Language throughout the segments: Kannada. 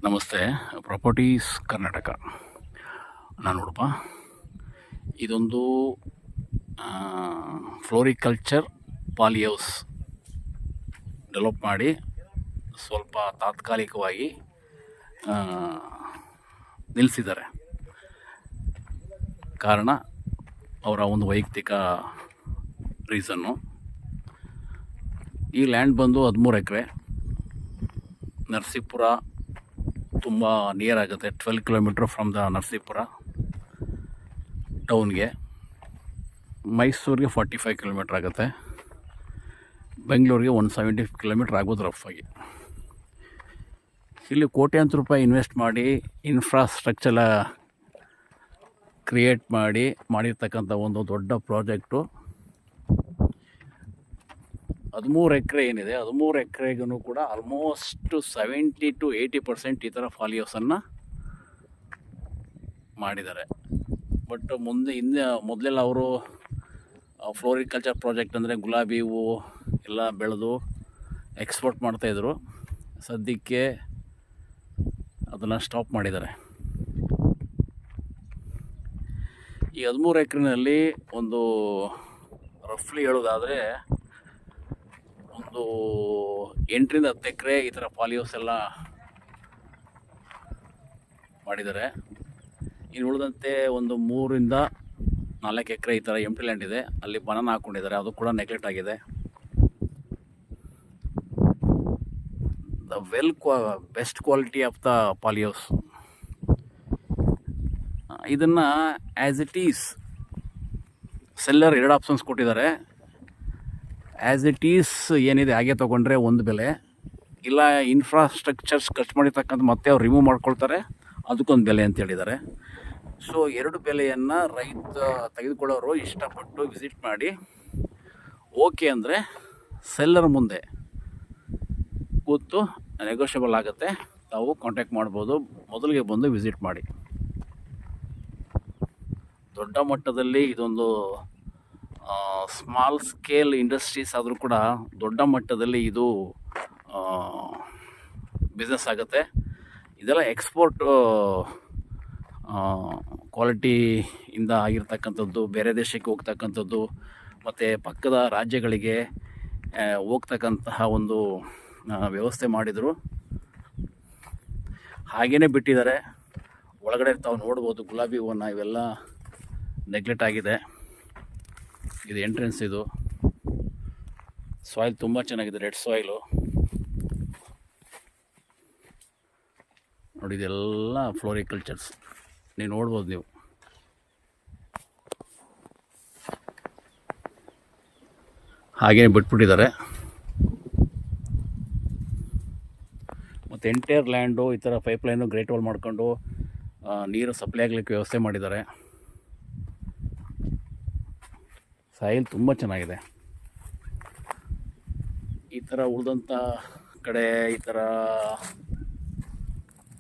ನಮಸ್ತೆ. ಪ್ರಾಪರ್ಟೀಸ್ ಕರ್ನಾಟಕ. ನಾನು ನೋಡಪ್ಪ, ಇದೊಂದು ಫ್ಲೋರಿಕಲ್ಚರ್ ಪಾಲಿಹೌಸ್ ಡೆವಲಪ್ ಮಾಡಿ ಸ್ವಲ್ಪ ತಾತ್ಕಾಲಿಕವಾಗಿ ನಿಲ್ಲಿಸಿದ್ದಾರೆ. ಕಾರಣ ಅವರ ಒಂದು ವೈಯಕ್ತಿಕ ರೀಸನ್ನು. ಈ ಲ್ಯಾಂಡ್ ಬಂದು 13 ಎಕರೆ, ನರಸೀಪುರ ತುಂಬ ನಿಯರ್ ಆಗುತ್ತೆ. 12 ಕಿಲೋಮೀಟ್ರ್ ಫ್ರಮ್ ದ ನರಸೀಪುರ ಟೌನ್ಗೆ. ಮೈಸೂರಿಗೆ 45 ಕಿಲೋಮೀಟ್ರ್ ಆಗುತ್ತೆ. ಬೆಂಗಳೂರಿಗೆ 170 ಕಿಲೋಮೀಟ್ರ್ ಆಗೋದು ರಫ್ ಆಗಿ. ಇಲ್ಲಿ ಕೋಟ್ಯಾಂತರ ರೂಪಾಯಿ ಇನ್ವೆಸ್ಟ್ ಮಾಡಿ ಇನ್ಫ್ರಾಸ್ಟ್ರಕ್ಚರ ಕ್ರಿಯೇಟ್ ಮಾಡಿರ್ತಕ್ಕಂಥ ಒಂದು ದೊಡ್ಡ ಪ್ರಾಜೆಕ್ಟು. 13 ಎಕರೆ ಏನಿದೆ, 13 ಎಕರೆಗೂ ಕೂಡ ಆಲ್ಮೋಸ್ಟ್ 70 to 80% ಈ ಥರ ಪಾಲಿಹೌಸನ್ನು ಮಾಡಿದ್ದಾರೆ. ಬಟ್ ಮೊದಲೆಲ್ಲ ಅವರು ಫ್ಲೋರಿಕಲ್ಚರ್ ಪ್ರಾಜೆಕ್ಟ್ ಅಂದರೆ ಗುಲಾಬಿ ಹೂವು ಎಲ್ಲ ಬೆಳೆದು ಎಕ್ಸ್ಪೋರ್ಟ್ ಮಾಡ್ತಾಯಿದ್ರು. ಸದ್ಯಕ್ಕೆ ಅದನ್ನು ಸ್ಟಾಪ್ ಮಾಡಿದ್ದಾರೆ. ಈ 13 ಎಕರೆನಲ್ಲಿ ಒಂದು ರಫ್ಲಿ ಹೇಳೋದಾದರೆ ಒಂದು 8 ರಿಂದ 10 ಎಕರೆ ಈ ಥರ ಪಾಲಿಹೌಸ್ ಎಲ್ಲ ಮಾಡಿದ್ದಾರೆ. ಇನ್ನು ಉಳಿದಂತೆ ಒಂದು 3 ರಿಂದ 4 ಎಕರೆ ಈ ಥರ ಎಂಟಿ ಲ್ಯಾಂಡ್ ಇದೆ. ಅಲ್ಲಿ ಬನಾನ ಹಾಕ್ಕೊಂಡಿದ್ದಾರೆ, ಅದು ಕೂಡ ನೆಗ್ಲೆಕ್ಟ್ ಆಗಿದೆ. The best quality of the polyhouse. ಇದನ್ನು as it is seller 2 options ಕೊಟ್ಟಿದ್ದಾರೆ. ಆ್ಯಸ್ ಇಟ್ ಈಸ್ ಏನಿದೆ ಹಾಗೆ ತೊಗೊಂಡ್ರೆ ಒಂದು ಬೆಲೆ, ಇಲ್ಲ ಇನ್ಫ್ರಾಸ್ಟ್ರಕ್ಚರ್ಸ್ ಖರ್ಚು ಮಾಡಿರ್ತಕ್ಕಂಥ ಮತ್ತೆ ಅವ್ರು ರಿಮೂವ್ ಮಾಡ್ಕೊಳ್ತಾರೆ, ಅದಕ್ಕೊಂದು ಬೆಲೆ ಅಂತ ಹೇಳಿದ್ದಾರೆ. ಸೊ 2 ಬೆಲೆಯನ್ನು ರೈತ ತೆಗೆದುಕೊಳ್ಳೋರು ಇಷ್ಟಪಟ್ಟು ವಿಸಿಟ್ ಮಾಡಿ ಓಕೆ ಅಂದರೆ ಸೆಲ್ಲರ್ ಮುಂದೆ ಕೂತು ನೆಗೋಷಿಯಬಲ್ ಆಗುತ್ತೆ, ತಾವು ಕಾಂಟ್ಯಾಕ್ಟ್ ಮಾಡ್ಬೋದು. ಮೊದಲಿಗೆ ಬಂದು ವಿಸಿಟ್ ಮಾಡಿ. ದೊಡ್ಡ ಮಟ್ಟದಲ್ಲಿ ಇದೊಂದು ಸ್ಮಾಲ್ ಸ್ಕೇಲ್ ಇಂಡಸ್ಟ್ರೀಸ್ ಆದರೂ ಕೂಡ ದೊಡ್ಡ ಮಟ್ಟದಲ್ಲಿ ಇದು ಬಿಸ್ನೆಸ್ ಆಗುತ್ತೆ. ಇದೆಲ್ಲ ಎಕ್ಸ್ಪೋರ್ಟ್ ಕ್ವಾಲಿಟಿಯಿಂದ ಆಗಿರ್ತಕ್ಕಂಥದ್ದು, ಬೇರೆ ದೇಶಕ್ಕೆ ಹೋಗ್ತಕ್ಕಂಥದ್ದು, ಮತ್ತು ಪಕ್ಕದ ರಾಜ್ಯಗಳಿಗೆ ಹೋಗ್ತಕ್ಕಂತಹ ಒಂದು ವ್ಯವಸ್ಥೆ ಮಾಡಿದರು. ಹಾಗೇ ಬಿಟ್ಟಿದ್ದಾರೆ. ಒಳಗಡೆ ತಾವು ನೋಡ್ಬೋದು ಗುಲಾಬಿ ಹೂವನ್ನು, ಇವೆಲ್ಲ ನೆಗ್ಲೆಕ್ಟ್ ಆಗಿದೆ. ಇದು ಎಂಟ್ರೆನ್ಸ್. ಇದು ಸಾಯಿಲ್ ತುಂಬ ಚೆನ್ನಾಗಿದೆ, ರೆಡ್ ಸಾಯಿಲು ನೋಡಿ. ಇದೆಲ್ಲ ಫ್ಲೋರಿಕಲ್ಚರ್ಸ್ ನೀವು ನೋಡ್ಬೋದು. ನೀವು ಹಾಗೇ ಬಿಟ್ಬಿಟ್ಟಿದ್ದಾರೆ. ಮತ್ತು ಎಂಟೈರ್ ಲ್ಯಾಂಡು ಈ ಥರ ಪೈಪ್ಲೈನು ಗ್ರೇಟ್ ವಾಲ್ ಮಾಡ್ಕೊಂಡು ನೀರು ಸಪ್ಲೈ ಆಗಲಿಕ್ಕೆ ವ್ಯವಸ್ಥೆ ಮಾಡಿದ್ದಾರೆ. ಸಾಯಿಲ್ ತುಂಬ ಚೆನ್ನಾಗಿದೆ. ಈ ಥರ ಉಳಿದಂಥ ಕಡೆ ಈ ಥರ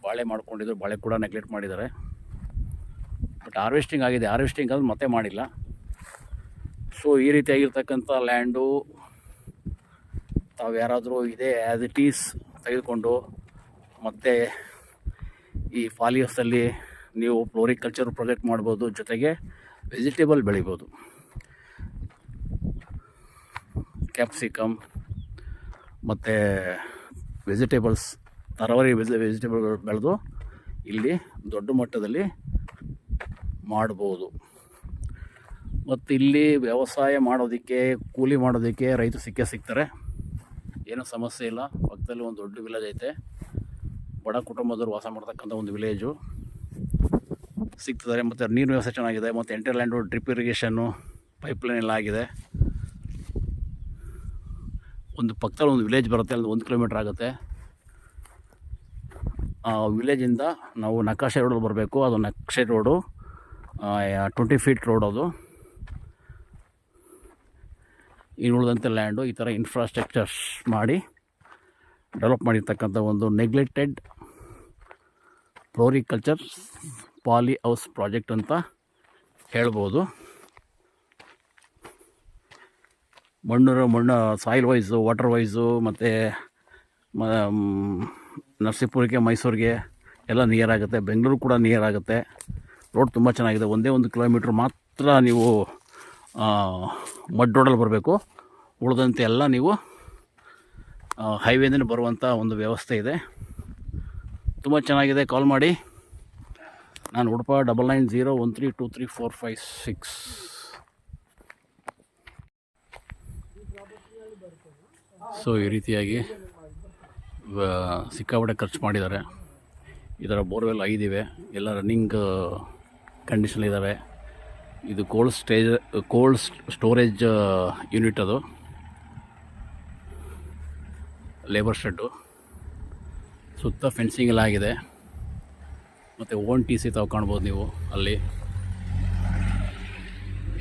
ಬಾಳೆ ಮಾಡ್ಕೊಂಡಿದ್ರು, ಬಾಳೆ ಕೂಡ ನೆಗ್ಲೆಕ್ಟ್ ಮಾಡಿದ್ದಾರೆ. ಬಟ್ ಹಾರ್ವೆಸ್ಟಿಂಗ್ ಆಗಿದೆ. ಹಾರ್ವೆಸ್ಟಿಂಗ್ ಆದರೂ ಮತ್ತೆ ಮಾಡಿಲ್ಲ. ಸೊ ಈ ರೀತಿಯಾಗಿರ್ತಕ್ಕಂಥ ಲ್ಯಾಂಡು ತಾವು ಯಾರಾದರೂ ಇದೆ ಆ್ಯಸ್ ಇಟ್ ಈಸ್ ತೆಗೆದುಕೊಂಡು ಮತ್ತು ಈ ಪಾಲಿಹೌಸಲ್ಲಿ ನೀವು ಫ್ಲೋರಿಕಲ್ಚರ್ ಪ್ರಾಜೆಕ್ಟ್ ಮಾಡ್ಬೋದು, ಜೊತೆಗೆ ವೆಜಿಟೇಬಲ್ ಬೆಳಿಬೋದು. ಕ್ಯಾಪ್ಸಿಕಮ್ ಮತ್ತು ವೆಜಿಟೇಬಲ್ಸ್, ತರಕಾರಿ ವೆಜಿಟೇಬಲ್ ಬೆಳೆದು ಇಲ್ಲಿ ದೊಡ್ಡ ಮಟ್ಟದಲ್ಲಿ ಮಾಡ್ಬೋದು. ಮತ್ತು ಇಲ್ಲಿ ವ್ಯವಸಾಯ ಮಾಡೋದಕ್ಕೆ, ಕೂಲಿ ಮಾಡೋದಕ್ಕೆ ರೈತರು ಸಿಗ್ತಾರೆ. ಏನೂ ಸಮಸ್ಯೆ ಇಲ್ಲ. ಪಕ್ಕದಲ್ಲಿ ಒಂದು ದೊಡ್ಡ ವಿಲೇಜ್ ಐತೆ. ಬಡ ಕುಟುಂಬದವರು ವಾಸ ಮಾಡ್ತಕ್ಕಂಥ ಒಂದು ವಿಲೇಜು ಸಿಗ್ತದೆ. ಮತ್ತು ನೀರು ವ್ಯವಸ್ಥೆ ಚೆನ್ನಾಗಿದೆ. ಮತ್ತು enter land drip irrigation, pipeline ಎಲ್ಲ ಆಗಿದೆ. ಒಂದು ಪಕ್ಕದಲ್ಲಿ ಒಂದು ವಿಲೇಜ್ ಬರುತ್ತೆ, ಅಲ್ಲಿ 1 ಕಿಲೋಮೀಟ್ರ್ ಆಗುತ್ತೆ. ಆ ವಿಲೇಜಿಂದ ನಾವು ನಕಾಶೆ ರೋಡಲ್ಲಿ ಬರಬೇಕು. ಅದು ನಕಾಶೆ ರೋಡು 20 ಫೀಟ್ ರೋಡ್. ಅದು ಇನ್ನು ಉಳಿದಂಥ ಲ್ಯಾಂಡು ಈ ಥರ ಇನ್ಫ್ರಾಸ್ಟ್ರಕ್ಚರ್ಸ್ ಮಾಡಿ ಡೆವಲಪ್ ಮಾಡಿರ್ತಕ್ಕಂಥ ಒಂದು ನೆಗ್ಲೆಕ್ಟೆಡ್ ಫ್ಲೋರಿಕಲ್ಚರ್ ಪಾಲಿಹೌಸ್ ಪ್ರಾಜೆಕ್ಟ್ ಅಂತ ಹೇಳ್ಬೋದು. ಮಣ್ಣು ಸಾಯಿಲ್ ವೈಸು, ವಾಟರ್ ವೈಸು, ಮತ್ತು ನರಸೀಪುರಕ್ಕೆ, ಮೈಸೂರಿಗೆ ಎಲ್ಲ ನಿಯರ್ ಆಗುತ್ತೆ. ಬೆಂಗಳೂರು ಕೂಡ ನಿಯರ್ ಆಗುತ್ತೆ. ರೋಡ್ ತುಂಬ ಚೆನ್ನಾಗಿದೆ. ಒಂದೇ 1 ಕಿಲೋಮೀಟ್ರ್ ಮಾತ್ರ ನೀವು ಮಡ್ ರೋಡಲ್ಲಿ ಬರಬೇಕು. ಉಳಿದಂತೆ ಎಲ್ಲ ನೀವು ಹೈವೇನೇ ಬರುವಂಥ ಒಂದು ವ್ಯವಸ್ಥೆ ಇದೆ. ತುಂಬ ಚೆನ್ನಾಗಿದೆ. ಕಾಲ್ ಮಾಡಿ. ನಾನು ಉಡುಪ 9901323456. ಸೊ ಈ ರೀತಿಯಾಗಿ ಸಿಕ್ಕಾಪಟ್ಟೆ ಖರ್ಚು ಮಾಡಿದ್ದಾರೆ. ಇದರ ಬೋರ್ವೆಲ್ 5 ಇವೆ. ಎಲ್ಲ ರನ್ನಿಂಗ್ ಕಂಡೀಷನಲ್ಲಿದ್ದಾವೆ. ಇದು ಕೋಲ್ಡ್ ಸ್ಟೋರೇಜ್ ಯೂನಿಟ್. ಅದು ಲೇಬರ್ ಶೆಡ್ಡು. ಸುತ್ತ ಫೆನ್ಸಿಂಗ್ ಎಲ್ಲ ಆಗಿದೆ. ಮತ್ತು ಓನ್ TC ತಾವು ಕಾಣ್ಬೋದು ನೀವು. ಅಲ್ಲಿ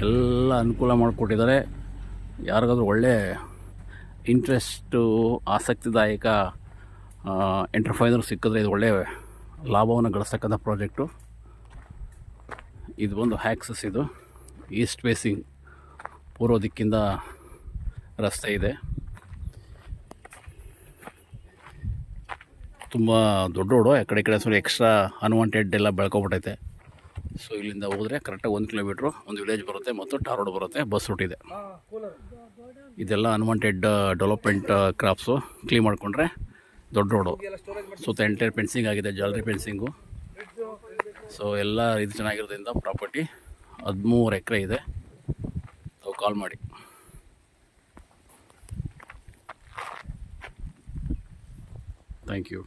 ಎಲ್ಲ ಅನುಕೂಲ ಮಾಡಿಕೊಟ್ಟಿದ್ದಾರೆ. ಯಾರಿಗಾದ್ರೂ ಒಳ್ಳೆ ಇಂಟ್ರೆಸ್ಟು, ಆಸಕ್ತಿದಾಯಕ ಎಂಟರ್ಪ್ರೈನರ್ ಸಿಕ್ಕಿದ್ರೆ ಇದು ಒಳ್ಳೆಯ ಲಾಭವನ್ನು ಗಳಿಸ್ತಕ್ಕಂಥ ಪ್ರಾಜೆಕ್ಟು. ಇದು ಒಂದು ಹ್ಯಾಕ್ಸಸ್. ಇದು ಈಸ್ಟ್ ಫೇಸಿಂಗ್, ಪೂರ್ವ ದಿಕ್ಕಿಂದ ರಸ್ತೆ ಇದೆ. ತುಂಬ ದೊಡ್ಡ ರೋಡು. ಆ ಕಡೆ ಸ್ವಲ್ಪ ಎಕ್ಸ್ಟ್ರಾ ಅನ್ವಾಂಟೆಡ್ ಎಲ್ಲ ಬೆಳ್ಕೊಬಿಟ್ಟೈತೆ. ಸೊ ಇಲ್ಲಿಂದ ಹೋದರೆ ಕರೆಕ್ಟಾಗಿ 1 ಕಿಲೋಮೀಟ್ರು ಒಂದು ವಿಲೇಜ್ ಬರುತ್ತೆ ಮತ್ತು ಟಾರ್ ರೋಡ್ ಬರುತ್ತೆ. ಬಸ್ ರೂಟ್ ಇದೆ. ಇದೆಲ್ಲ ಅನ್ವಾಂಟೆಡ್ ಡೆವಲಪ್ಮೆಂಟ್ ಕ್ರಾಪ್ಸು. ಕ್ಲೀನ್ ಮಾಡಿಕೊಂಡ್ರೆ ದೊಡ್ಡ ರೋಡು. ಸುತ್ತ ಎಂಟೈರ್ ಫೆನ್ಸಿಂಗ್ ಆಗಿದೆ, ಜಾಲರಿ ಫೆನ್ಸಿಂಗು. ಸೊ ಎಲ್ಲ ಇದು ಚೆನ್ನಾಗಿರೋದ್ರಿಂದ ಪ್ರಾಪರ್ಟಿ 13 ಎಕರೆ ಇದೆ. ತಾವು ಕಾಲ್ ಮಾಡಿ. Thank you.